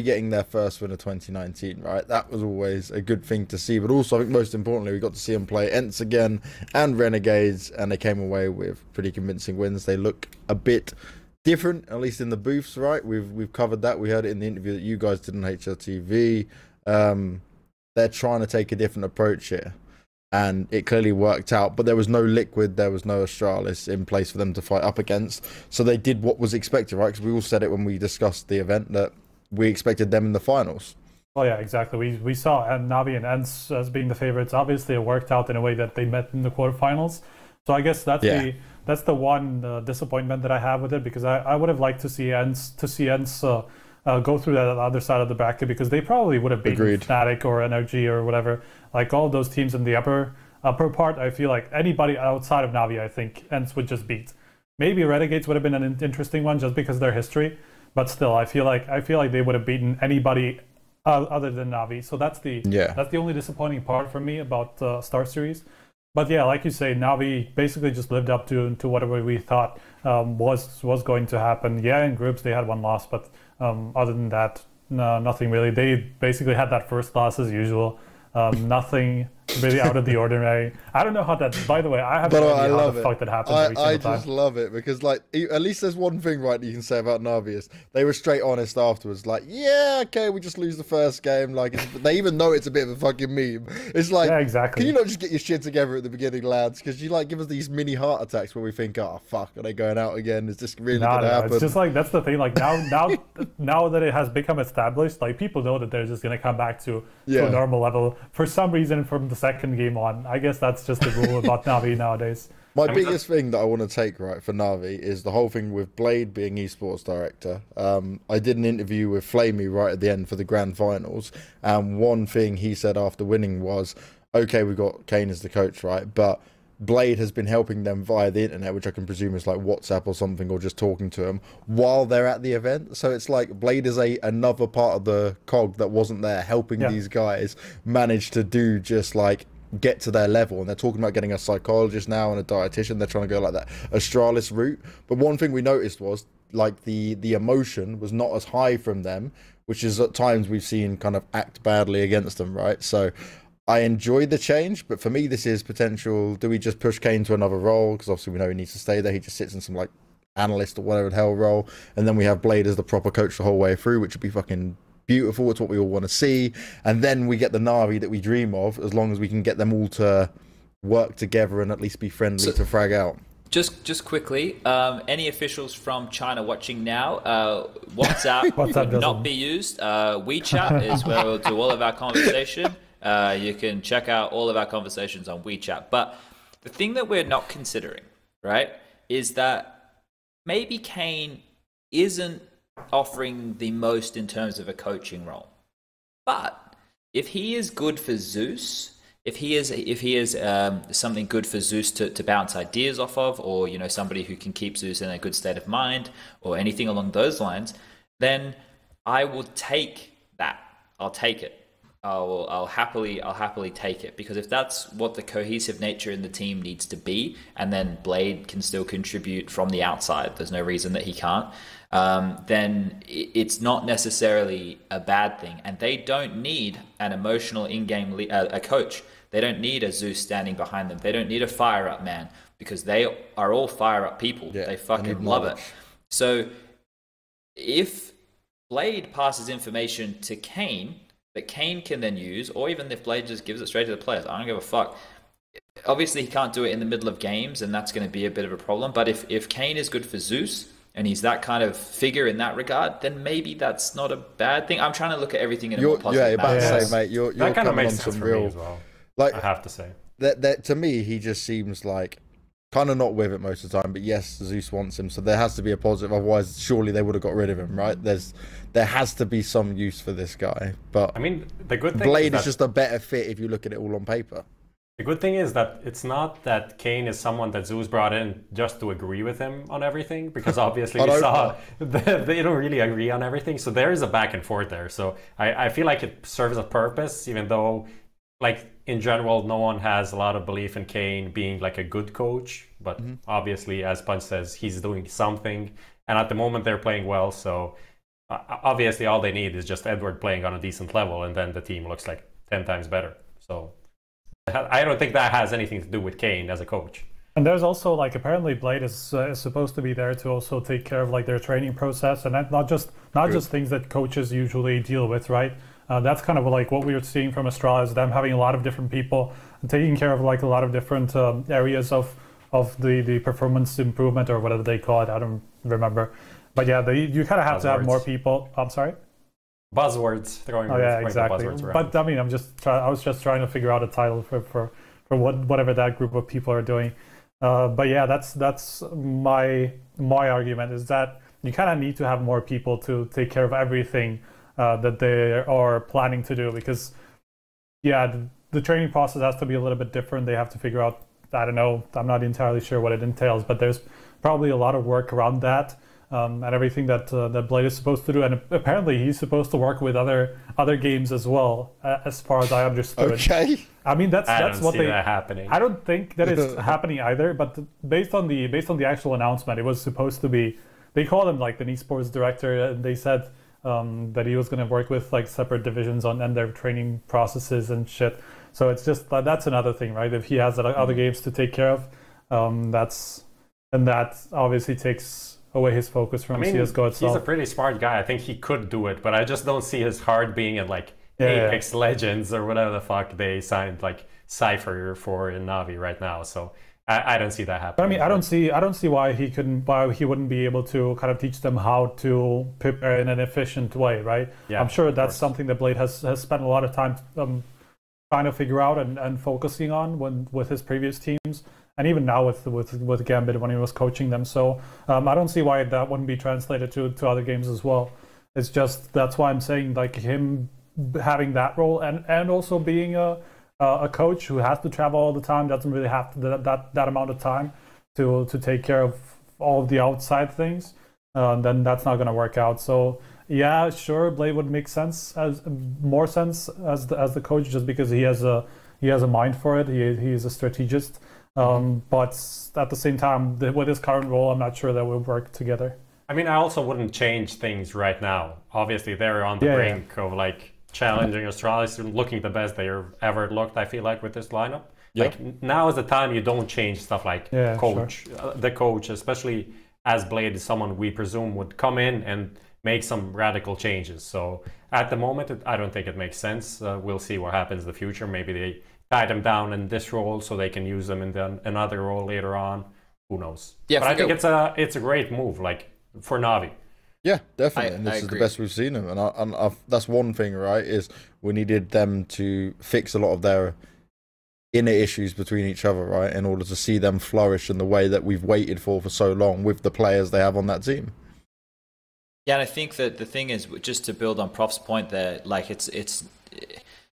getting their first win of 2019, right? That was always a good thing to see. But also, I think most importantly, we got to see them play Ents again and Renegades, and they came away with pretty convincing wins. They look a bit different, at least in the booths, right? We've covered that. We heard it in the interview that you guys did on HLTV. They're trying to take a different approach here, and it clearly worked out. But there was no Liquid, there was no Astralis in place for them to fight up against. So they did what was expected, right? Because we all said it when we discussed the event that we expected them in the finals. Oh yeah, exactly. We saw Navi and Ents as being the favorites. Obviously, it worked out in a way that they met in the quarterfinals. So I guess that's the one disappointment that I have with it, because I would have liked to see Ents go through that other side of the bracket, because they probably would have beaten Fnatic or NRG or whatever. Like all those teams in the upper part, I feel like anybody outside of Navi, I think Ents would just beat. Maybe Renegades would have been an interesting one just because of their history. But still, I feel like they would have beaten anybody other than Navi. So that's the only disappointing part for me about StarSeries. But yeah, like you say, Navi basically just lived up to whatever we thought was going to happen. Yeah, in groups they had one loss, but other than that, no, nothing really. They basically had that first loss as usual. Nothing really out of the ordinary. I don't know how that. By the way, I have no idea how the fuck that happens every single time. I just love it, because like at least there's one thing right that you can say about Navi is they were straight honest afterwards. Like, yeah, okay, we just lose the first game. Like they even know it's a bit of a fucking meme. It's like, yeah, exactly. Can you not just get your shit together at the beginning, lads? Because you like give us these mini heart attacks where we think, oh fuck, are they going out again? Is this really gonna happen? It's just like that's the thing. Like now that it has become established, like people know that they're just gonna come back to a normal level for some reason from the second game on. I guess that's just the rule about Navi nowadays. My biggest thing that I want to take right for Navi is the whole thing with Blade being esports director. I did an interview with Flamey right at the end for the grand finals, and one thing he said after winning was, okay, we got Kane as the coach, right? But Blade has been helping them via the internet, which I can presume is like WhatsApp or something, or just talking to them while they're at the event. So it's like Blade is another part of the cog that wasn't there, helping these guys manage to do just like get to their level. And they're talking about getting a psychologist now and a dietitian. They're trying to go like that Astralis route. But one thing we noticed was like the emotion was not as high from them, which is at times we've seen kind of act badly against them, right? So I enjoyed the change, but for me, this is potential. Do we just push Kane to another role? Because obviously we know he needs to stay there. He just sits in some like analyst or whatever the hell role. And then we have Blade as the proper coach the whole way through, which would be fucking beautiful. It's what we all want to see. And then we get the Navi that we dream of, as long as we can get them all to work together and at least be friendly to frag out. Just quickly, any officials from China watching now, WhatsApp would not be used. WeChat is where we'll do all of our conversation. You can check out all of our conversations on WeChat. But the thing that we're not considering, right, is that maybe Kane isn't offering the most in terms of a coaching role. But if he is good for Zeus, if he is something good for Zeus to bounce ideas off of, or somebody who can keep Zeus in a good state of mind, or anything along those lines, then I will take that. I'll take it. I'll happily take it, because if that's what the cohesive nature in the team needs to be, and then Blade can still contribute from the outside, there's no reason that he can't, then it's not necessarily a bad thing. And they don't need an emotional in-game a coach. They don't need a Zeus standing behind them. They don't need a fire-up man, because they are all fire-up people. Yeah, they fucking love it. So if Blade passes information to Kane that Kane can then use, or even if Blade just gives it straight to the players, I don't give a fuck. Obviously, he can't do it in the middle of games, and that's going to be a bit of a problem. But if Kane is good for Zeus, and he's that kind of figure in that regard, then maybe that's not a bad thing. I'm trying to look at everything in a more positive manner. Yeah, about to say, mate, you're that kind of coming makes on sense some for real, me as well. like, I have to say. That to me, he just seems like kind of not with it most of the time. But yes, Zeus wants him, so there has to be a positive. Otherwise, surely they would have got rid of him, right? There has to be some use for this guy. But I mean, the good thing Blade is just a better fit if you look at it all on paper. The good thing is that it's not that Kane is someone that Zeus brought in just to agree with him on everything, because obviously we saw they don't really agree on everything. So there is a back and forth there. So I feel like it serves a purpose, even though, like, in general, no one has a lot of belief in Kane being like a good coach. But obviously, as Punch says, he's doing something. And at the moment, they're playing well. So obviously all they need is just Edward playing on a decent level, and then the team looks like 10 times better. So I don't think that has anything to do with Kane as a coach. And there's also like apparently Blade is supposed to be there to also take care of like their training process, and that not just things that coaches usually deal with, right? That's kind of like what we were seeing from Astralis, them having a lot of different people taking care of like a lot of different areas of the performance improvement or whatever they call it. I don't remember, but yeah, you kind of have to have more people. I'm sorry. Buzzwords. Exactly. But I mean, I was just trying to figure out a title for whatever that group of people are doing. But yeah, that's my argument, is that you kind of need to have more people to take care of everything that they are planning to do, because yeah, the training process has to be a little bit different. They have to figure out, I don't know, I'm not entirely sure what it entails, but there's probably a lot of work around that. And everything that Blade is supposed to do, and apparently he's supposed to work with other games as well, as far as I understood. Okay. I mean, that's what they. That happening. I don't think that it's happening either. But based on the actual announcement, it was supposed to be. They called him like the esports director, and they said that he was going to work with like separate divisions and their training processes and shit. So it's just that's another thing, right? If he has other games to take care of, that obviously takes away his focus from CSGO itself. He's a pretty smart guy. I think he could do it, but I just don't see his heart being in like Apex Legends or whatever the fuck they signed like Cypher for in Navi right now. So I don't see that happening. But I mean, I don't see why he wouldn't be able to kind of teach them how to prepare in an efficient way, right? Yeah, I'm sure that's something that Blade has spent a lot of time trying to figure out and focusing on with his previous teams. And even now with Gambit when he was coaching them. So I don't see why that wouldn't be translated to other games as well. It's just, that's why I'm saying like him having that role and also being a coach who has to travel all the time, doesn't really have that amount of time to take care of all of the outside things, then that's not going to work out. So yeah, sure, Blade would make more sense as the coach, just because he has a mind for it. He is a strategist. But at the same time, with his current role, I'm not sure that will work together. I mean, I also wouldn't change things right now. Obviously, they're on the brink of like challenging Astralis and looking the best they've ever looked, I feel like, with this lineup. Yeah. Like, now is the time you don't change stuff like coach. Sure. The coach, especially as Blade is someone we presume would come in and make some radical changes. So at the moment, I don't think it makes sense. We'll see what happens in the future. Maybe they tie them down in this role so they can use them in another role later on. Who knows? Yeah, but I think it's a great move, like for Navi. Yeah, definitely. And this is the best we've seen them. And that's one thing, right? Is we needed them to fix a lot of their inner issues between each other, right? In order to see them flourish in the way that we've waited for so long with the players they have on that team. Yeah, and I think that the thing is, just to build on Prof's point there, like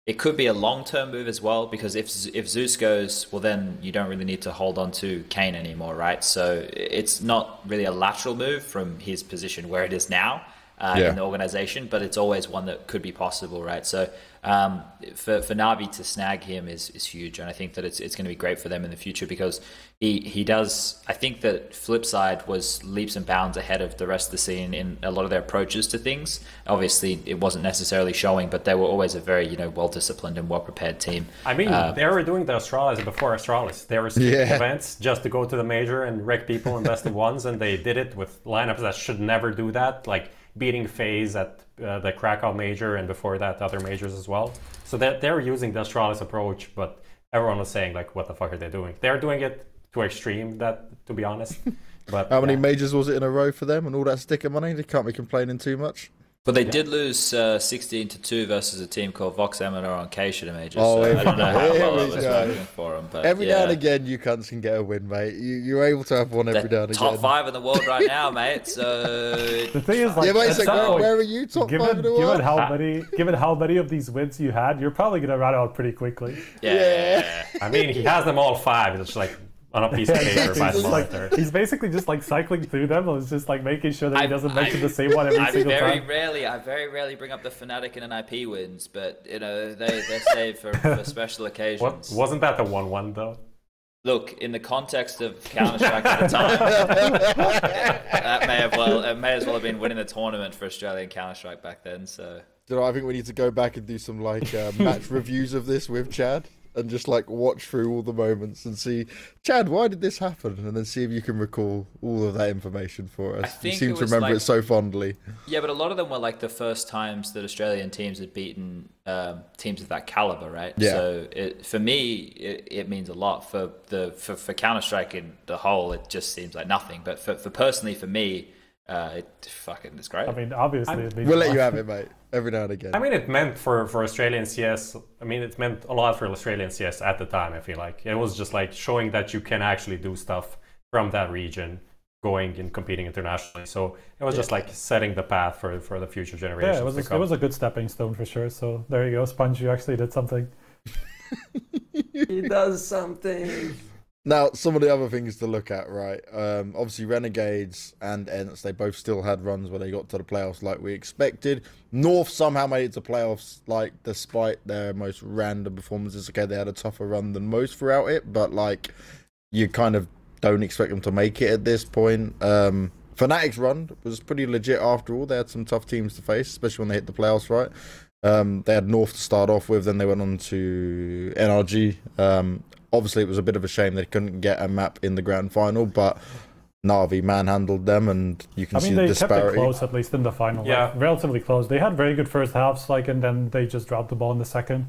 it could be a long-term move as well, because if Zeus goes, well, then you don't really need to hold on to Kane anymore, right? So it's not really a lateral move from his position where it is now in the organization, but it's always one that could be possible, right? So for Navi to snag him is huge, and I think that it's going to be great for them in the future, because he does. I think that Flipside was leaps and bounds ahead of the rest of the scene in a lot of their approaches to things. Obviously, it wasn't necessarily showing, but they were always a very well-disciplined and well-prepared team. I mean, they were doing the Astralis before Astralis. They were skipping events just to go to the major and wreck people in best of ones, and they did it with lineups that should never do that, like beating FaZe at the Krakow major, and before that other majors as well. So they're using the Astralis approach, but everyone was saying like, what the fuck are they doing? They're doing it to extreme, to be honest. But how many majors was it in a row for them and all that sticker money? They can't be complaining too much. But they did lose 16-2 versus a team called Vox Eminor on K-Shooter Majors. So I don't know how well that was working for them. But every now and again, you cunts can get a win, mate. You're able to have one every now and again. Top 5 in the world right now, mate. So the thing is, like, mate, where are you? Top 5 in the world? Given how many of these wins you had, you're probably gonna run out pretty quickly. Yeah. I mean, he has them all 5. It's like on a piece of paper by the monitor. He's basically just like cycling through them, and it's just like making sure that he doesn't mention the same one every single time. I very rarely bring up the Fnatic and an IP wins, but they're saved for special occasions. Wasn't that the 1-1 though? Look, in the context of Counter-Strike at the time, that may as well have been winning the tournament for Australian Counter-Strike back then. So, I think we need to go back and do some like match reviews of this with Chad. And just like watch through all the moments and see, Chad, why did this happen? And then see if you can recall all of that information for us. You seem to remember it so fondly. Yeah, but a lot of them were like the first times that Australian teams had beaten teams of that caliber, right? Yeah. So for me, it means a lot. For Counter-Strike in the whole, it just seems like nothing. But personally, for me, it's great. I mean, obviously, we'll let you have it, mate. Every now and again. I mean, it meant for Australian CS. I mean, it meant a lot for Australian CS at the time. I feel like it was just like showing that you can actually do stuff from that region, going and competing internationally. So it was just like setting the path for the future generations. Yeah, it was a good stepping stone for sure. So there you go, Sponge. You actually did something. He does something. Now, some of the other things to look at, right? Obviously, Renegades and Ents, they both still had runs where they got to the playoffs like we expected. North somehow made it to playoffs, like, despite their most random performances. Okay, they had a tougher run than most throughout it, but, like, you kind of don't expect them to make it at this point. Fnatic's run was pretty legit after all. They had some tough teams to face, especially when they hit the playoffs, right? They had North to start off with, then they went on to NRG. Obviously, it was a bit of a shame they couldn't get a map in the grand final, but Navi manhandled them, and you can see the disparity. They kept it close, at least in the final. Yeah. Like, relatively close. They had very good first halves, like, and then they just dropped the ball in the second.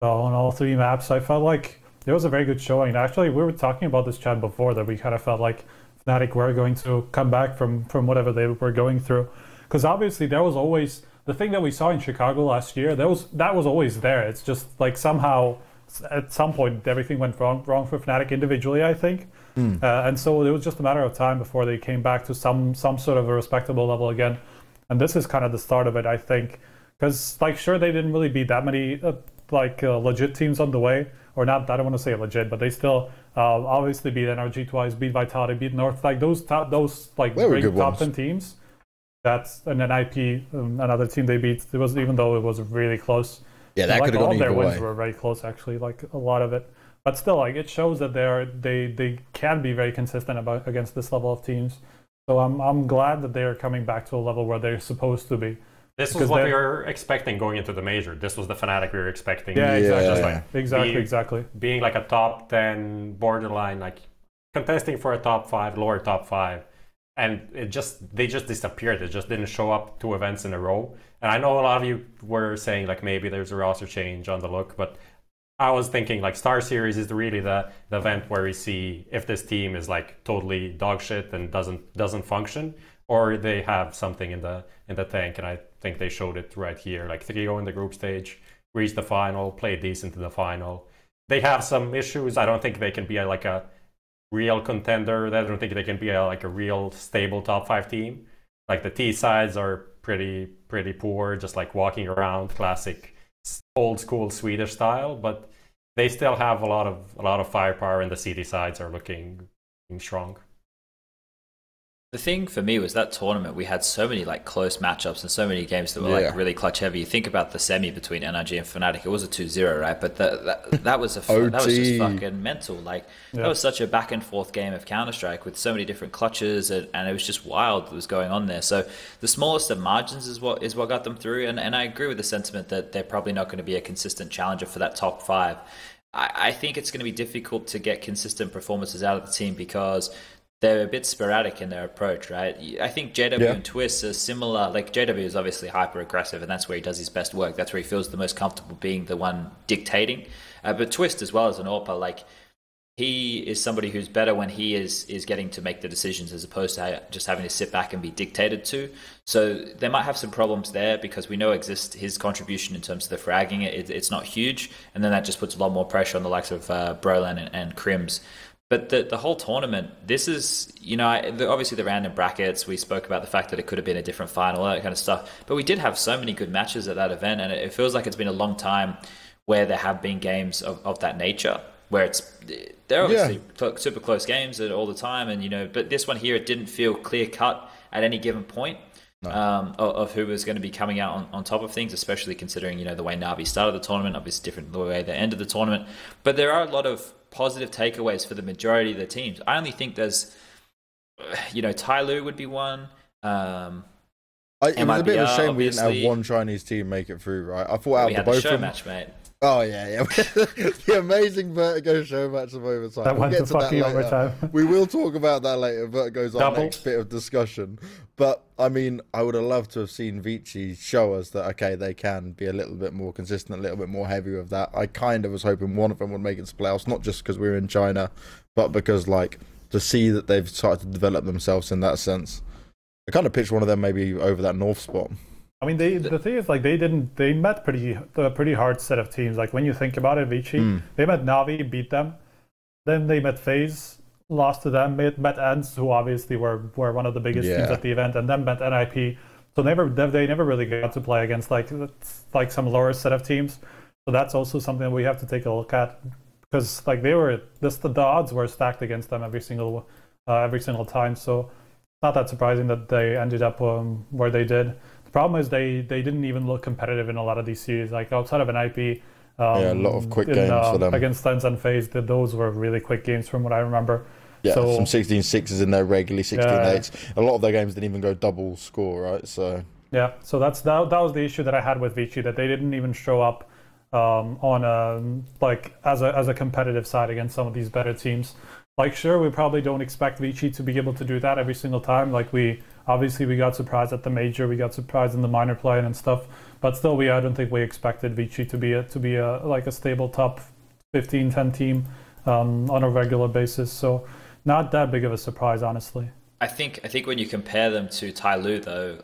So on all three maps, I felt like it was a very good showing. Actually, we were talking about this, Chad, before, that we kind of felt like Fnatic were going to come back from whatever they were going through. Because obviously, there was always the thing that we saw in Chicago last year. That was always there. It's just like somehow, at some point, everything went wrong for Fnatic individually, I think. And so it was just a matter of time before they came back to some sort of a respectable level again. And this is kind of the start of it, I think. Because, like, sure, they didn't really beat that many legit teams on the way. Or not, I don't want to say legit, but they still obviously beat NRG twice, beat Vitality, beat North. Like, those great top 10 teams. And then IP, another team they beat. It was, even though it was really close. Yeah, that could have gone either way. All their wins were very close, actually, like a lot of it. But still, like, it shows that they can be very consistent against this level of teams. So I'm glad that they are coming back to a level where they're supposed to be. This was what we were expecting going into the major. This was the Fnatic we were expecting. Yeah, exactly. Like exactly. Being like a top 10 borderline, like contesting for a top 5, lower top 5. And they just disappeared. It just didn't show up 2 events in a row. And I know a lot of you were saying like maybe there's a roster change on the look, but I was thinking like StarSeries is really the event where we see if this team is like totally dog shit and doesn't function, or they have something in the tank. And I think they showed it right here, like 3-0 in the group stage, reached the final, played decent in the final. They have some issues. I don't think they can be like a real contender. I don't think they can be like a real stable top 5 team. Like the T sides are pretty poor, just like walking around, classic old school Swedish style. But they still have a lot of firepower, and the CT sides are looking strong. The thing for me was that tournament, we had so many like close matchups and so many games that were like really clutch heavy. You think about the semi between NRG and Fnatic, it was a 2-0, right? But that was that was just fucking mental. Like that was such a back and forth game of Counter-Strike with so many different clutches, and it was just wild what was going on there. So the smallest of margins is what got them through, and I agree with the sentiment that they're probably not going to be a consistent challenger for that top 5. I think it's going to be difficult to get consistent performances out of the team because they're a bit sporadic in their approach, right? I think JW and Twist are similar. Like JW is obviously hyper aggressive, and that's where he does his best work. That's where he feels the most comfortable being the one dictating. But Twist, as well as an AWPer, like he is somebody who's better when he is getting to make the decisions as opposed to just having to sit back and be dictated to. So they might have some problems there because we know his contribution in terms of the fragging, it's not huge, and then that just puts a lot more pressure on the likes of Brolan and Crims. But the whole tournament, this is, obviously the random brackets, we spoke about the fact that it could have been a different final, all that kind of stuff. But we did have so many good matches at that event, and it feels like it's been a long time where there have been games of that nature, where they're obviously super close games all the time, and but this one here, it didn't feel clear cut at any given point. No. Of who was going to be coming out on top of things, especially considering the way Navi started the tournament, obviously different the way they ended the tournament. But there are a lot of positive takeaways for the majority of the teams. I only think there's, Tai Lu would be one. It was a bit of a shame we didn't have one Chinese team make it through, right? I thought out of the both of them. Match, mate. Oh yeah. The amazing Vertigo show match of overtime. That went to fucking overtime. We will talk about that later. Vertigo's our next bit of discussion. But I mean, I would have loved to have seen Vici show us that okay, they can be a little bit more consistent, a little bit more heavy with that. I kind of was hoping one of them would make it to playoffs, not just because we were in China, but because to see that they've started to develop themselves in that sense. I kind of pitched one of them maybe over that north spot. I mean, the thing is, they met a pretty hard set of teams. Like, when you think about it, Vici, they met Navi, beat them. Then they met FaZe, lost to them. Met ENCE, who obviously were one of the biggest teams at the event, and then met NIP. So they never really got to play against like some lower set of teams. So that's also something that we have to take a look at, because the odds were stacked against them every single time. So it's not that surprising that they ended up where they did. Problem is they didn't even look competitive in a lot of these series. Like, outside of an IP, a lot of quick games for them against ENCE and FaZe. Those were really quick games from what I remember. Yeah, so, some 16-6s in there regularly, 16-8s. A lot of their games didn't even go double score, right? So so that was the issue that I had with Vici, that they didn't even show up as a competitive side against some of these better teams. Like, sure, we probably don't expect Vici to be able to do that every single time. Like, we got surprised at the major, we got surprised in the minor play and stuff. But still, I don't think we expected Vici to be a stable top 15-10 team on a regular basis. So, not that big of a surprise, honestly. I think when you compare them to Tai Lu, though,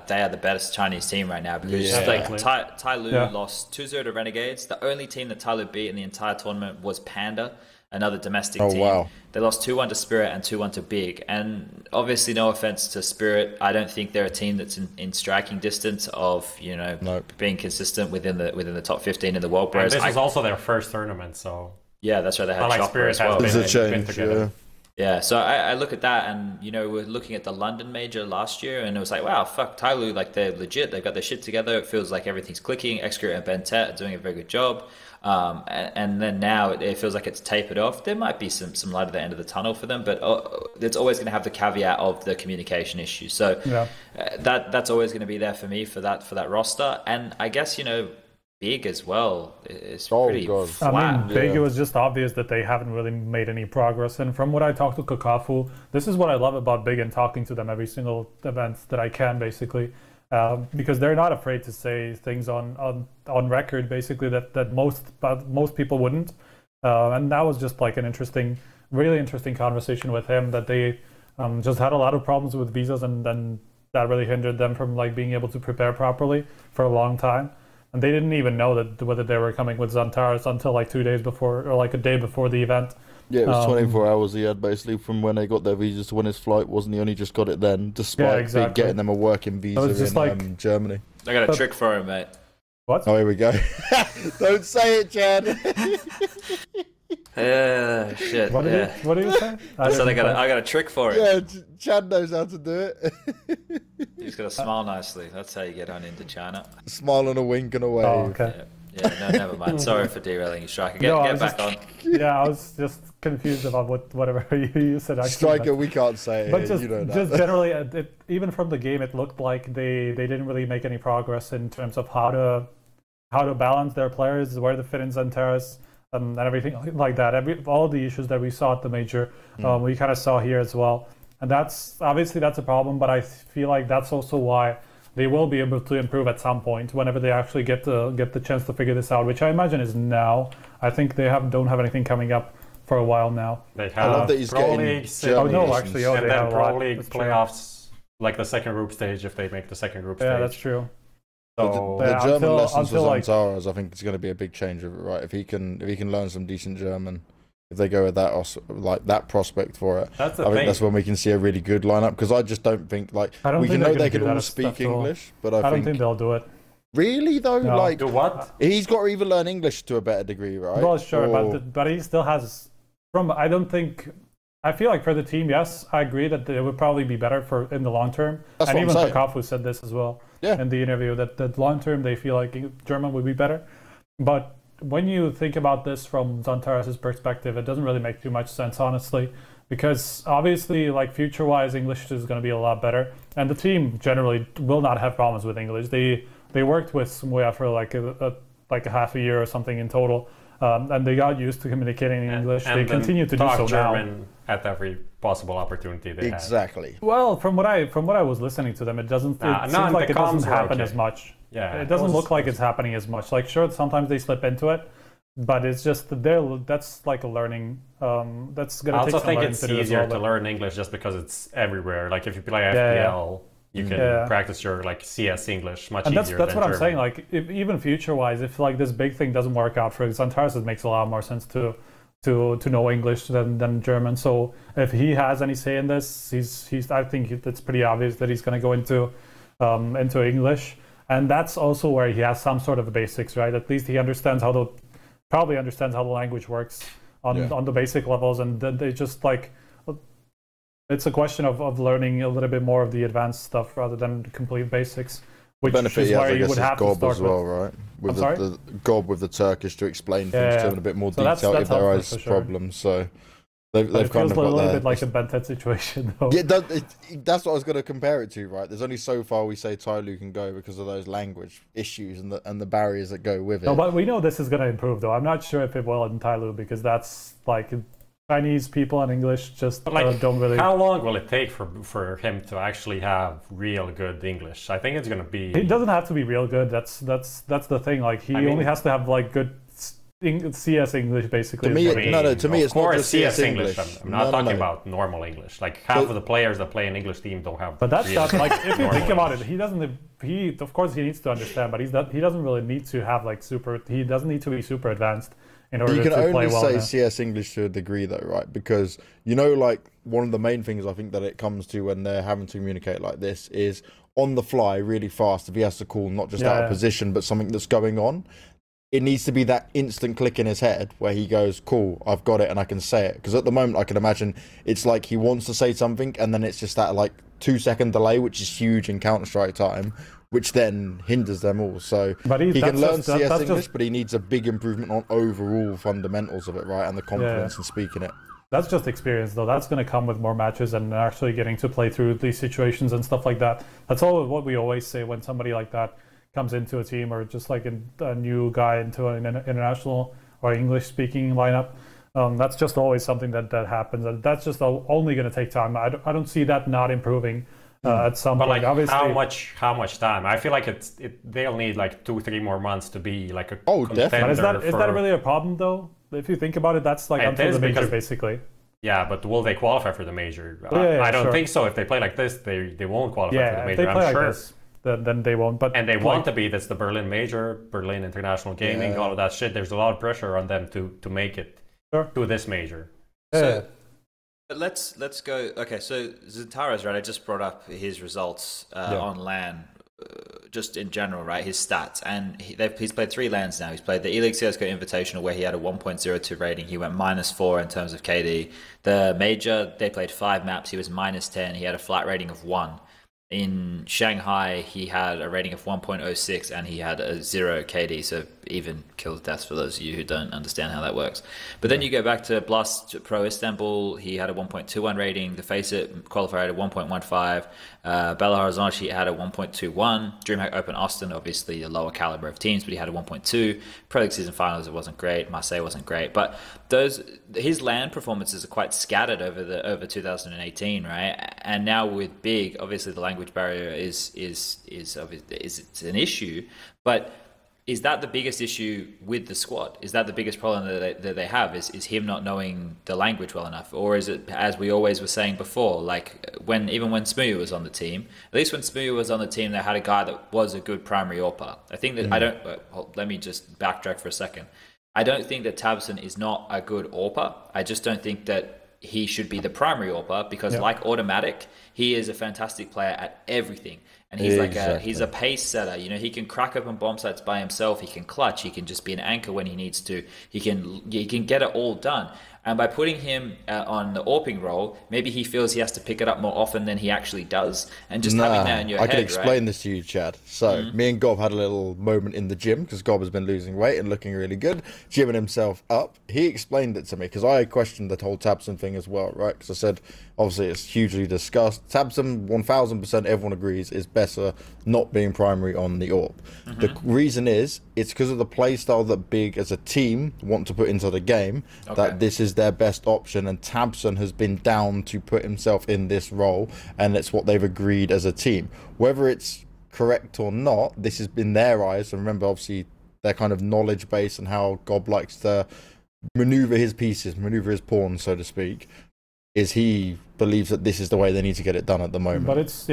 they are the best Chinese team right now, because Tai Lu lost 2-0 to Renegades. The only team that Tai Lu beat in the entire tournament was Panda, another domestic team. Wow. They lost 2-1 to Spirit and 2-1 to Big. And obviously, no offense to Spirit, I don't think they're a team that's in striking distance of being consistent within the top 15 in the world. Whereas this is also their first tournament, so yeah, that's right. They had Chopper Spirit as well. Has been together. Yeah, so I look at that, and we're looking at the London major last year, and it was like, wow, fuck, Tai Lu, like, they're legit, they've got their shit together, it feels like everything's clicking. Xcure and Ben Tet are doing a very good job, and then now it feels like it's tapered off. There might be some light at the end of the tunnel for them, but it's always going to have the caveat of the communication issue. So that's always going to be there for me for that roster, and I guess Big as well is pretty flat. I mean, Big, it was just obvious that they haven't really made any progress. And from what I talked to Kokafu, this is what I love about Big and talking to them every single event that I can, basically, because they're not afraid to say things on record, basically, that most people wouldn't. And that was just like an really interesting conversation with him, that they just had a lot of problems with visas, and then that really hindered them from being able to prepare properly for a long time. And they didn't even know whether they were coming with Xantares until 2 days before, or a day before the event. Yeah, it was 24 hours he had, basically, from when they got their visas to when his flight wasn't. He only just got it then, despite getting them a working visa in Germany. I got a trick for him, mate. What? Oh, here we go. Don't say it, Chad. Shit. What did you say? I said I got a trick for it. Yeah, Chad knows how to do it. He's got to smile nicely. That's how you get on into China. Smile and a wink and a wave. Oh, okay. Yeah, no, never mind. Sorry for derailing you, Striker. Get back on. Yeah, I was just confused about whatever you said. Actually, Striker, we can't say but it. Just generally, even from the game, it looked like they didn't really make any progress in terms of how to balance their players, where to fit in Xantares, and everything like that. All the issues that we saw at the major, we kind of saw here as well. And that's a problem, but I feel like that's also why they will be able to improve at some point whenever they actually get the chance to figure this out, which I imagine is now. I think they don't have anything coming up for a while now. They have I love that he's Pro getting League, and then Pro League playoffs, like the second group stage, if they make the second group stage. Yeah, that's true. So the German lessons for Xantares, I think it's going to be a big change of it, right? If he can learn some decent German, if they go with that prospect for it, I think that's when we can see a really good lineup. Because I just don't think we can know they can all speak English, but I don't think they'll do it. Really though, no. Do what? He's got to either learn English to a better degree, right? Well, sure, but he still has. I feel like for the team, yes, I agree that it would probably be better in the long term. That's and what even I'm saying. Kokafu said this as well in the interview, that long term they feel like German would be better. But when you think about this from Zantaras' perspective, it doesn't really make too much sense, honestly, because obviously, like future-wise, English is going to be a lot better, and the team generally will not have problems with English. They worked with Smoya for like a half a year or something in total, and they got used to communicating in English. They continue to do so German now. At every possible opportunity they exactly. had. Well, from what I was listening to them, it doesn't. It seems like it doesn't happen as much. Yeah, it doesn't look like it's happening as much. Like, sure, sometimes they slip into it, but it's just that's like a learning. That's gonna. I also take think it's easier to learn English just because it's everywhere. Like if you play FPL. You can practice your like CS English much easier. That's what German. I'm saying. Like, even future-wise, if like this big thing doesn't work out for Zantaras, it makes a lot more sense to know English than German. So if he has any say in this, I think it's pretty obvious that he's going to go into English, and that's also where he has some sort of the basics, right? At least he probably understands how the language works on the basic levels, and then they just like. It's a question of learning a little bit more of the advanced stuff rather than the complete basics, which is where you would have to start as well, right? With the Gob with the Turkish to explain things to them in a bit more detail if there are problems. So they've kind of got a little bit like a Bentet situation, though. Yeah, that's what I was going to compare it to, right? There's only so far we say Tyloo can go because of those language issues and the barriers that go with it. No, but we know this is going to improve, though. I'm not sure if it will in Tyloo because that's like. Chinese people and English just don't really. How long will it take for him to actually have real good English? I think it's going to be. It doesn't have to be real good. That's the thing. Like he only has to have like good CS English, basically. To me, it's not just CS English. I'm not talking about normal English. Like half of the players that play an English team don't have. But that's not like if you think about it, he doesn't. He of course he needs to understand, but he doesn't really need to have like super. He doesn't need to be super advanced. In order you can to only play well say now. CS English to a degree, though, right? Because like one of the main things I think that it comes to when they're having to communicate like this is on the fly, really fast. If he has to call not just out of position, but something that's going on, it needs to be that instant click in his head where he goes, "Cool, I've got it," and I can say it. Because at the moment, I can imagine it's like he wants to say something, and then it's just that like 2-second delay, which is huge in Counter-Strike time. Which then hinders them all. So he can learn CS English, but he needs a big improvement on overall fundamentals of it, right? And the confidence in speaking it. That's just experience, though. That's going to come with more matches and actually getting to play through these situations and stuff like that. That's all what we always say when somebody like that comes into a team or just like a new guy into an international or English-speaking lineup. That's just always something that happens. And that's just only going to take time. I don't see that not improving. At some point, like obviously, how much time? I feel like they'll need like 2-3 more months to be like a definitely. But is that really a problem though? If you think about it, that's like until the major, basically. Yeah, but will they qualify for the major? I don't think so. If they play like this, they won't qualify for the major. If they play I'm sure. Like this, then they won't. But and they want to be. That's the Berlin major, Berlin International Gaming, all of that shit. There's a lot of pressure on them to make it to this major. But let's go. Okay, so Zantaras, right? I just brought up his results on LAN, just in general, right? His stats, and he's played 3 LANs now. He's played the E-League CS:GO Invitational, where he had a 1.02 rating. He went -4 in terms of KD. The major, they played 5 maps. He was -10. He had a flat rating of 1. In Shanghai, he had a rating of 1.06 and he had a 0 KD, so even kills deaths for those of you who don't understand how that works. But then you go back to Blast Pro Istanbul, he had a 1.21 rating. The Faceit qualifier had a 1.15. Belo Horizonte had a 1.21. DreamHack Open Austin, obviously a lower caliber of teams, but he had a 1.2. Pro League Season Finals, it wasn't great. Marseille wasn't great. But his LAN performances are quite scattered over 2018, right? And now with Big, obviously the language barrier is it's an issue, but is that the biggest issue with the squad? Is that the biggest problem that they have? Is him not knowing the language well enough, or is it, as we always were saying before, like when Smuya was on the team? At least when Smuya was on the team, they had a guy that was a good primary AWPer. I think that let me just backtrack for a second. I don't think that Tabson is not a good AWPer. I just don't think that he should be the primary AWPer because, like Automatic, he is a fantastic player at everything. And he's he's a pace setter. You know, he can crack open bomb sites by himself. He can clutch. He can just be an anchor when he needs to. He can get it all done. And by putting him on the AWPing role, maybe he feels he has to pick it up more often than he actually does. And just having that in your head, I can explain this to you, Chad. So, me and Gob had a little moment in the gym, because Gob has been losing weight and looking really good, gymming himself up. He explained it to me, because I questioned the whole tabson thing as well, right? Because I said, obviously, it's hugely discussed. tabson, 1000% everyone agrees, is better not being primary on the AWP. The reason is, it's because of the playstyle that Big as a team want to put into the game, that this is their best option, and tabson has been down to put himself in this role, and it's what they've agreed as a team. Whether it's correct or not, this has been their eyes, and remember, obviously, their kind of knowledge base and how Gob likes to maneuver his pieces, maneuver his pawns, so to speak, is he believes that this is the way they need to get it done at the moment. But it's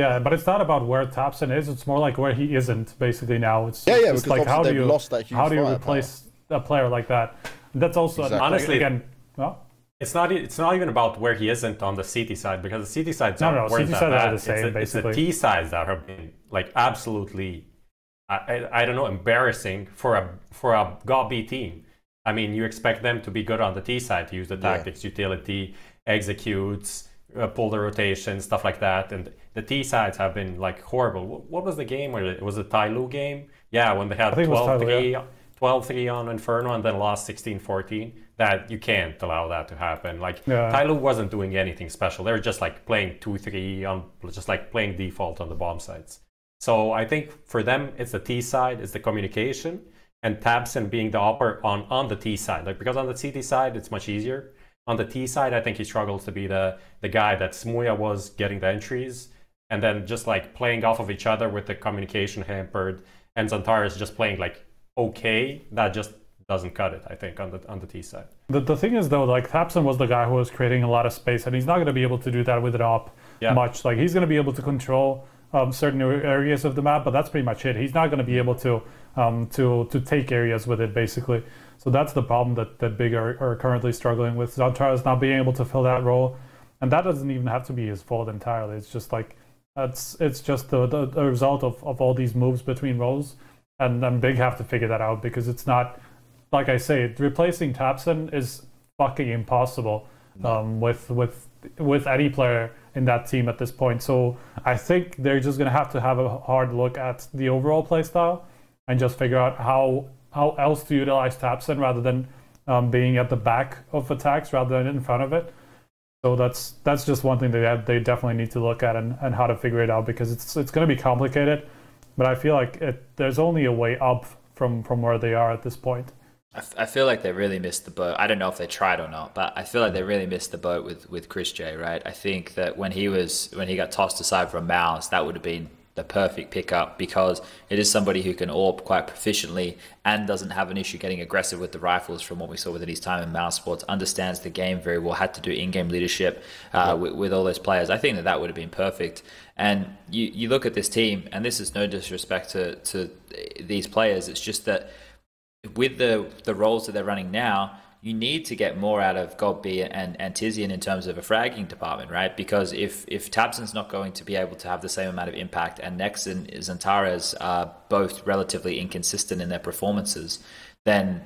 not about where tabson is, it's more like where he isn't basically now. It's because like how do you lost that huge replace a player like that? That's also honestly, again, it's not even about where he isn't on the CT side, because the CT sides aren't CT that sides bad. are the same, it's the T sides that have been like absolutely, I don't know, embarrassing for a GOB team. I mean, you expect them to be good on the T side, to use the tactics, utility, executes, pull the rotation, stuff like that. And the T sides have been like horrible. What was the game where it was a Tyloo game? Yeah, when they had 12-3 on Inferno and then lost 16-14. That you can't allow that to happen. Like Tyloo wasn't doing anything special. They were just like playing 2-3 on, just like playing default on the bomb sites. So I think for them, it's the T side, it's the communication, and tabson being the upper on the T side. Like, because on the CT side, it's much easier. On the T side, I think he struggles to be the guy that Smuya was getting the entries, and then just like playing off of each other with the communication hampered, and Xantares is just playing like okay. That just doesn't cut it, I think, on the T side. The thing is, though, like tabson was the guy who was creating a lot of space, and he's not going to be able to do that with an AWP much. Like, he's going to be able to control certain areas of the map, but that's pretty much it. He's not going to be able to take areas with it, basically. So that's the problem that Big are currently struggling with. Xantares not being able to fill that role, and that doesn't even have to be his fault entirely. It's just like it's just the result of all these moves between roles, and Big have to figure that out, because it's not. Like I say, replacing tabson is fucking impossible with any player in that team at this point. So I think they're just going to have a hard look at the overall playstyle and just figure out how else to utilize tabson rather than being at the back of attacks rather than in front of it. So that's just one thing that they definitely need to look at and how to figure it out, because it's going to be complicated. But I feel like there's only a way up from where they are at this point. I feel like they really missed the boat. I don't know if they tried or not, but I feel like they really missed the boat with Chris J, right? I think that when he got tossed aside from Mouse, that would have been the perfect pickup, because it is somebody who can AWP quite proficiently and doesn't have an issue getting aggressive with the rifles from what we saw within his time in Mouse Sports, understands the game very well, had to do in-game leadership with all those players. I think that would have been perfect. And you look at this team, and this is no disrespect to these players, it's just that with the roles that they're running now, you need to get more out of GOB and Tizian in terms of a fragging department, right? Because if tabson's not going to be able to have the same amount of impact, and Nex and Xantares are both relatively inconsistent in their performances, then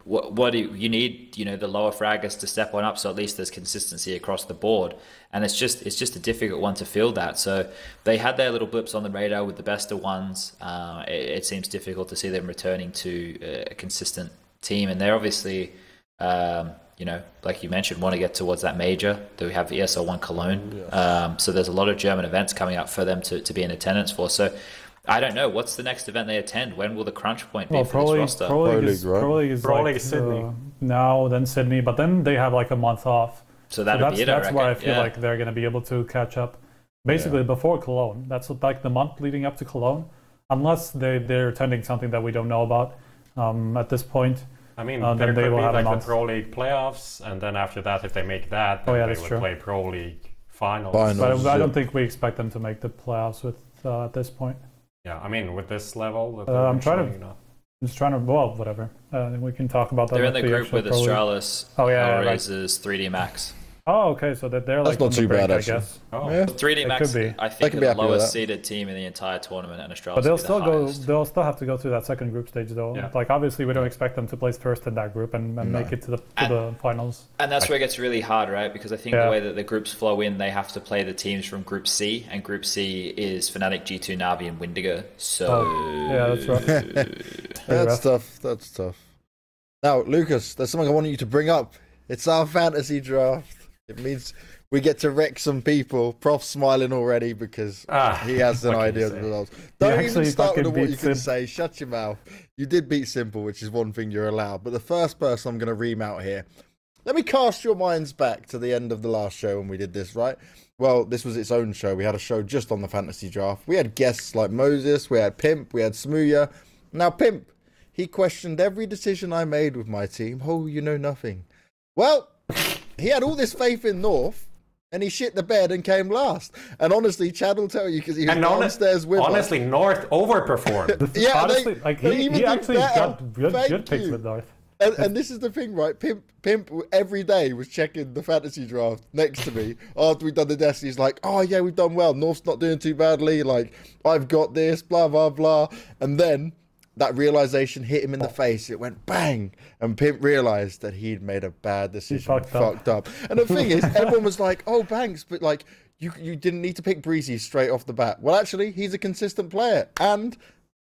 what do you need? The lower fraggers to step on up, so at least there's consistency across the board. And it's just a difficult one to fill that. So they had their little blips on the radar with the best of ones. It seems difficult to see them returning to a consistent team, and they're obviously, like you mentioned, want to get towards that major. Do we have the ESL1 Cologne? Yes. So there's a lot of German events coming up for them to be in attendance for. So I don't know. What's the next event they attend? When will the crunch point be for this roster? Pro League is Sydney. Now, then Sydney, but then they have like a month off. So that's why I feel like they're going to be able to catch up. Basically, before Cologne. That's like the month leading up to Cologne. Unless they're attending something that we don't know about at this point. I mean, there could be like the Pro League playoffs, and then after that, if they make that, then they would play Pro League finals. But I don't think we expect them to make the playoffs at this point. Yeah, I mean, with this level, I'm just trying to, well, whatever. We can talk about that. They're in the group with Astralis, Hellraisers, 3D Max. Oh, okay, so that they're like not too bad, I actually. guess. Oh. Yeah. 3D Max, could be. I think, can are be the happy with lowest that. seeded team in the entire tournament, and Australia. But they'll still have to go through that second group stage though. Yeah. Like obviously we don't expect them to place first in that group and make it to the finals. And that's where it gets really hard, right? Because I think the way that the groups flow in, they have to play the teams from Group C, and Group C is Fnatic, G2, Navi, and Windigo. So yeah, that's rough. That's tough. Now, Lucas, there's something I want you to bring up. It's our fantasy draft. It means we get to wreck some people. Prof's smiling already because he has an idea of the results. Don't even start with what you can say. Shut your mouth. You did beat Simple, which is one thing you're allowed. But the first person I'm going to ream out here. Let me cast your minds back to the end of the last show when we did this, right? Well, this was its own show. We had a show just on the fantasy draft. We had guests like Moses, we had Pimp, we had Smooya. Now, Pimp, he questioned every decision I made with my team. Oh, you know nothing. Well, he had all this faith in North, and he shit the bed and came last. And honestly, Chad will tell you because he was downstairs with us. North overperformed. Yeah, honestly, he actually got good picks with North. And this is the thing, right? Pimp every day was checking the fantasy draft next to me after we'd done the Destiny. He's like, oh yeah, we've done well. North's not doing too badly. Like, I've got this, blah, blah, blah. And then that realization hit him in the face. It went bang. And Pimp realized that he'd made a bad decision. He fucked up. And the thing is, everyone was like, oh, Banks, but like, you didn't need to pick Breezy straight off the bat. Well, actually, he's a consistent player. And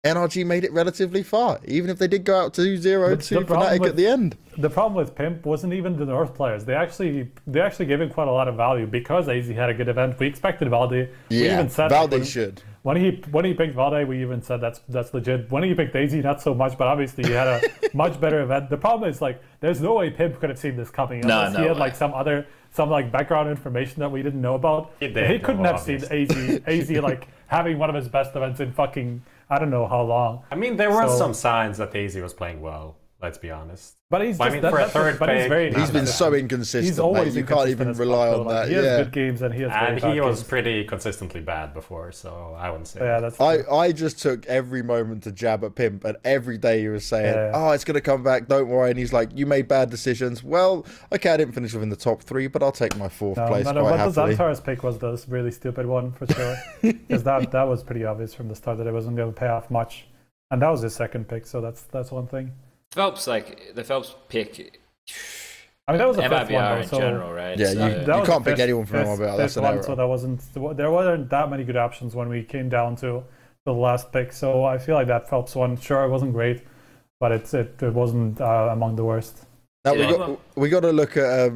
NRG made it relatively far, even if they did go out 2-0 to Fnatic at the end. The problem with Pimp wasn't even the North players. They actually gave him quite a lot of value because AZ had a good event. We expected Valde. We even said Valde should. When he picked Valde, we even said that's legit. When he picked AZ, not so much, but obviously he had a much better event. The problem is like there's no way Pimp could have seen this coming unless he had like some like background information that we didn't know about. He couldn't have seen AZ like having one of his best events in fucking I don't know how long. I mean, there were some signs that AZ was playing well. Let's be honest. But he's just, for a third pick, he's been so inconsistent. He's always you can't even rely on that. He has good games and he has he was pretty consistently bad before, so I wouldn't say. Yeah, that's I just took every moment to jab at Pimp, and every day he was saying, "Oh, it's gonna come back. Don't worry." And he's like, "You made bad decisions." Well, okay, I didn't finish within the top 3, but I'll take my 4th place quite happily. The Xantar's pick was the really stupid one for sure, because that was pretty obvious from the start that it wasn't going to pay off much, and that was his second pick, so that's one thing. Phelps, the Phelps pick. I mean, that was a MIBR fifth one, in general, right? Yeah, so, you can't pick anyone from MIBR. That's an error. So there wasn't that many good options when we came down to the last pick. So I feel like that Phelps one, sure, it wasn't great, but it wasn't among the worst. Now we got to look at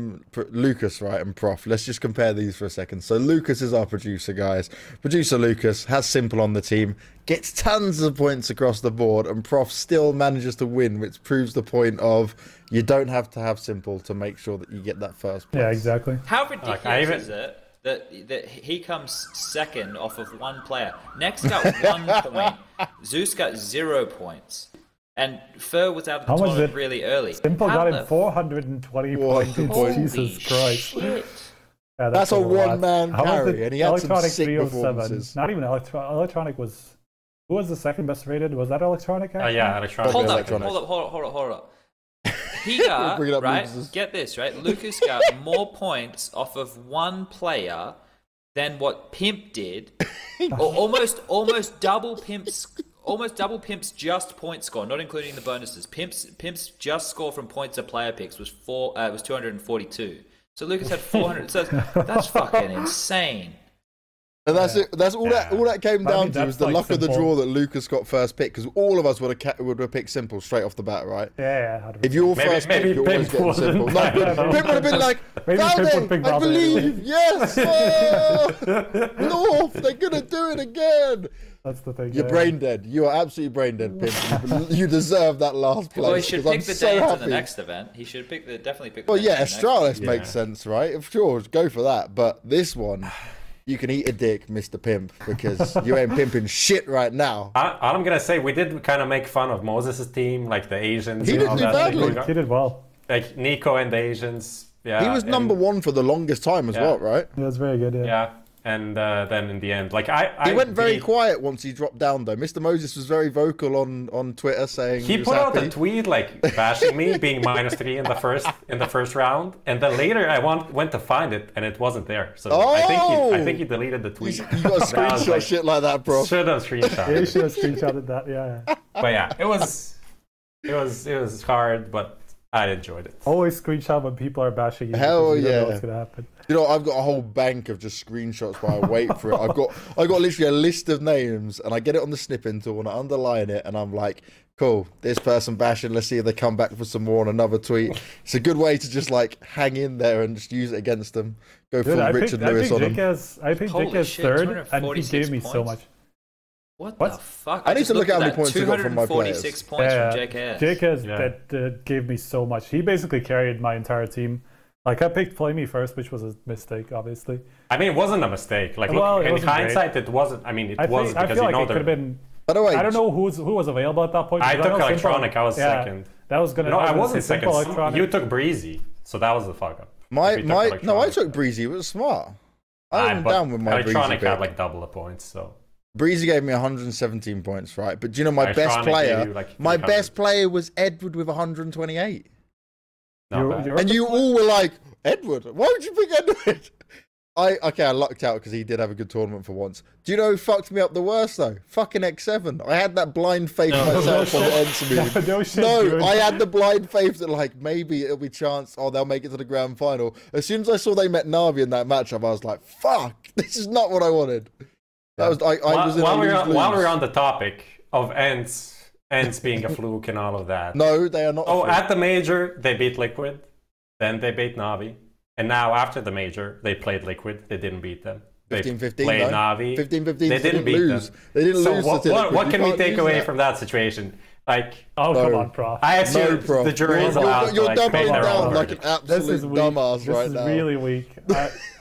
Lucas, right, and Prof. Let's just compare these for a second. So Lucas is our producer, guys. Producer Lucas has Simple on the team, gets tons of points across the board, and Prof still manages to win, which proves the point of you don't have to have Simple to make sure that you get that first place. Yeah, exactly. How ridiculous is it that he comes second off of one player? Next got 1 point. Zeus got 0 points. And Fur was out of the tournament really early. Simple got him 420 points. Jesus Christ. Shit. Yeah, that's a one-man carry, and he had some sick performances. Not even Electronic was... Who was the second best rated? Was that Electronic? Yeah, Electronic. Hold up. He got, right, get this, right? Lucas got more points off of one player than what Pimp did. Or almost double Pimp's just point score, not including the bonuses. Pimp's just score from points of player picks was 242. So Lucas had 400. So that's fucking insane. And that's it. That's all that. All that came down to was the luck of the draw that Lucas got first pick, because all of us would have picked Simple straight off the bat, right? Yeah. If you were first pick, you're always getting Simple. No, Pimp would have been like, Valde, I believe, yes, North, they're gonna do it again. That's the thing. You're brain dead. You are absolutely brain dead, Pimp. You deserve that last place. Well, he should pick the day to the next event. He should definitely pick. Well, yeah, Astralis makes sense, right? Of course, go for that. But this one, you can eat a dick, Mr. Pimp, because you ain't pimping shit right now. I'm gonna say we did kind of make fun of Moses' team, like the Asians. He didn't do badly. He did well. Like Nico and the Asians. Yeah, he was number 1 for the longest time as well, right? He was very good. Yeah. And then in the end, like he went very quiet once he dropped down though. Mr. Moses was very vocal on Twitter saying he put out a tweet like bashing me being -3 in the first round, and then later I went to find it and it wasn't there. So I think he deleted the tweet. You got to screenshot like, shit like that, bro. Should have screenshot. Yeah, you should have screenshotted that. Yeah. But yeah, it was hard, but I enjoyed it. Always screenshot when people are bashing you. Hell you yeah! don't know what's gonna happen. You know, I've got a whole bank of just screenshots while I wait for it. I got literally a list of names, and I get it on the snipping tool, and I underline it, and I'm like, cool, this person bashing. Let's see if they come back for some more on another tweet. It's a good way to just like hang in there and just use it against them. Go full Richard Lewis on them. I think Jake is third, and he gave me so much. What the fuck? I need to look at how many points I got from my players. 246 points from JKS. JKS that gave me so much. He basically carried my entire team. Like, I picked Play Me first, which was a mistake, obviously. I mean, it wasn't a mistake. Like, well, in hindsight, it wasn't. I mean, it was because I feel like it could have been. By the way, I don't know who was available at that point. I took Electronic. I was second. That was gonna. No, I wasn't second. You took Breezy, so that was the fuck up. I took Breezy. It was smart. I went down with my Electronic Breezy had like double the points, so. Breezy gave me 117 points, right? But do you know my best player? My best player was Edward with 128. And you all were like, Edward? Why would you pick Edward? I lucked out because he did have a good tournament for once. Do you know who fucked me up the worst though? Fucking X7. I had that blind faith myself on the Ensme. I had the blind faith that like maybe it'll be chance. Oh, they'll make it to the grand final. As soon as I saw they met Navi in that matchup, I was like, fuck, this is not what I wanted. That was while we're on the topic of Ents being a fluke and all of that. No, they are not. Oh, at the major they beat Liquid, then they beat Navi, and now after the major they played Liquid. They didn't beat them. 15-15. Played Navi. 15-15. They didn't beat them. They didn't lose. What can we take away from that situation? Like, come on, bro. I assume the jury is allowed you're to doubling down like verdict. an absolute dumbass right now. This is really weak.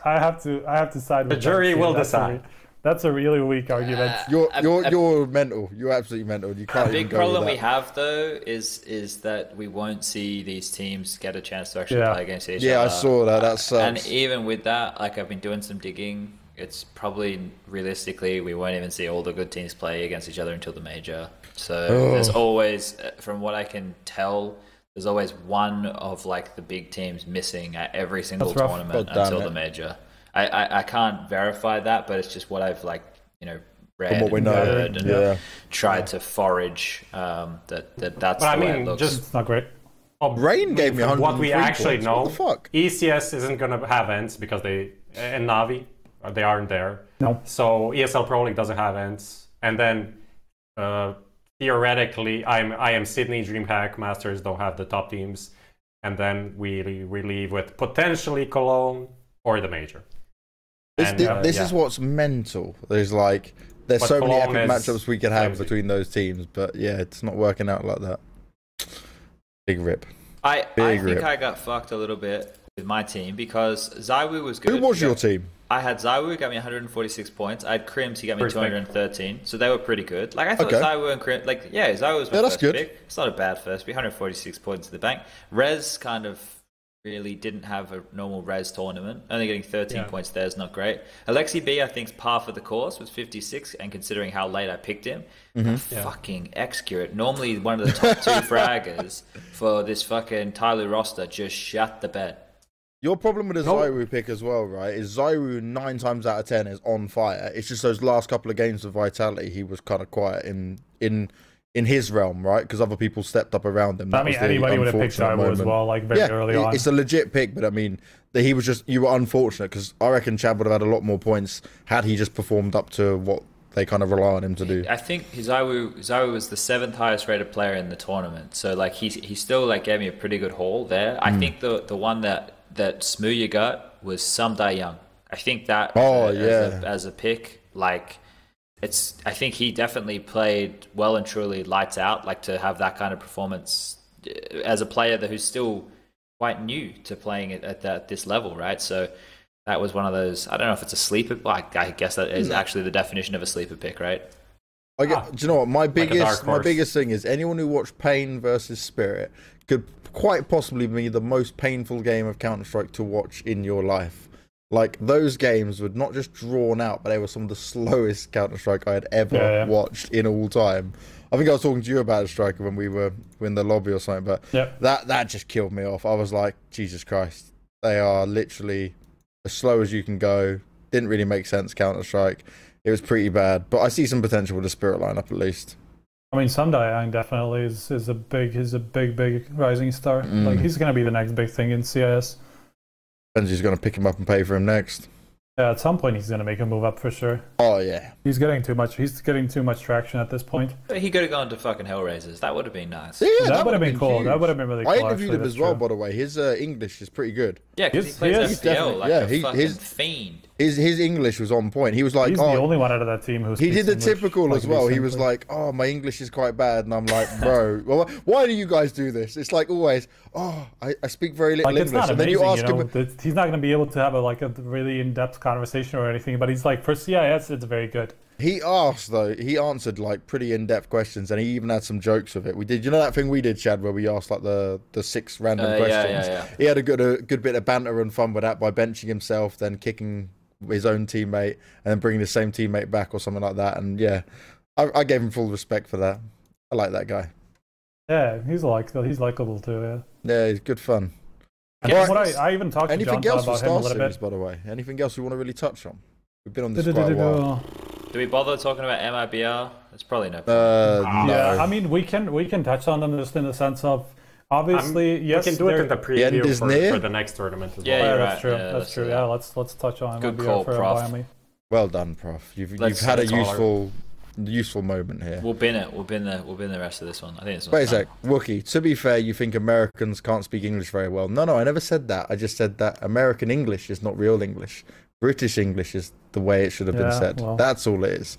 I have to side with the jury. Will decide. That's a really weak argument. You're mental. You're absolutely mental. You can't. A big problem we have though is that we won't see these teams get a chance to actually play against each other. Yeah, I saw that. That sucks. And even with that, like I've been doing some digging. It's probably realistically we won't even see all the good teams play against each other until the major. So there's always, from what I can tell, there's always one of like the big teams missing at every single tournament until the major. I can't verify that, but it's just what I've read from what we know. Heard and tried to forage that's the way it looks. It's not great. Rain gave me 100. What we actually points. know, What the fuck? ECS isn't going to have ends because and Navi, they aren't there. No. So ESL Pro League doesn't have ends. And then theoretically, I am Sydney, DreamHack, Masters don't have the top teams. And then we leave with potentially Cologne or the major. This is what's mental. There's so many epic matchups we could have between those teams, but yeah, it's not working out like that. Big rip. I think I got fucked a little bit with my team because Zywoo was good. Who was your team? I had Zywoo, got me 146 points. I had Crims, he got me 213. So they were pretty good. Like I thought Zywoo and Crims, Zywoo was my first pick. It's not a bad first pick. 146 points to the bank. Rez kind of really didn't have a normal res tournament. Only getting 13 points there is not great. Alexi B, I think, is par for the course with 56, and considering how late I picked him, fucking excurate. Normally one of the top two fraggers for this fucking Tyloo roster just shut the bed. Your problem with the Zywoo pick as well, right, is Zywoo 9 times out of 10 is on fire. It's just those last couple of games of Vitality, he was kind of quiet in his realm, right? Because other people stepped up around him. I mean, anybody would have picked Zywoo as well, very early on. It's a legit pick, but I mean, he was just, you were unfortunate because I reckon Chad would have had a lot more points had he just performed up to what they kind of rely on him to do. I think Zywoo was the 7th highest rated player in the tournament, so he still gave me a pretty good haul there. I think the one that Smooya got was Someday Young. I think that as a pick, I think he definitely played well and truly lights out, to have that kind of performance as a player who's still quite new to playing at this level, right? So that was one of those, I don't know if it's a sleeper, I guess that is actually the definition of a sleeper pick, right? Do you know what? My biggest thing is anyone who watched Pain versus Spirit could quite possibly be the most painful game of Counter-Strike to watch in your life. Like, those games were not just drawn out, but they were some of the slowest Counter-Strike I had ever watched in all time. I think I was talking to you about a striker when we were in the lobby or something, but that just killed me off. I was like, Jesus Christ. They are literally as slow as you can go. Didn't really make sense, Counter-Strike. It was pretty bad, but I see some potential with the Spirit lineup at least. I mean, Sundiang definitely is a big rising star. Like, he's going to be the next big thing in CIS. Benzie's going to pick him up and pay for him next. Yeah, at some point he's going to make a move up for sure. Oh, yeah. He's getting too much traction at this point. He could have gone to fucking Hellraisers. That would have been nice. Yeah, that would have been cool. Huge. That would have been really cool. I interviewed him as well, by the way. His English is pretty good. Yeah, because he plays FPL like a fucking fiend. His English was on point. He was like, he's the only one out of that team who he did the typical as well. He was like, oh, my English is quite bad. And I'm like, bro, well, why do you guys do this? It's like always, oh, I speak very little English. Not and amazing, then you ask him. He's not going to be able to have a really in-depth conversation or anything, but he's like, for CIS, it's very good. He asked, though, he answered like pretty in-depth questions, and he even had some jokes with it. We did, you know that thing we did, Chad, where we asked like the 6 random questions? Yeah. He had a good bit of banter and fun with that by benching himself, then kicking his own teammate, and then bringing the same teammate back or something like that. And yeah, I gave him full respect for that. I like that guy. Yeah, he's likable too. Yeah, he's good fun. And I even talked to John about him a little bit. By the way, anything else we want to really touch on? We've been on this quite a while. Do we bother talking about MIBR? It's probably no problem. Yeah, I mean, we can touch on them just in the sense of, obviously, yes, we can do it in the preview for the next tournament as well. Yeah, that's true. That's true. Yeah, let's touch on good call, Prof. Well done, Prof. You've had a useful moment here. We'll bin it. We'll bin the rest of this one. I think it's. Wait a sec, Wookie. To be fair, you think Americans can't speak English very well? No, I never said that. I just said that American English is not real English. British English is the way it should have been said. Well, that's all it is.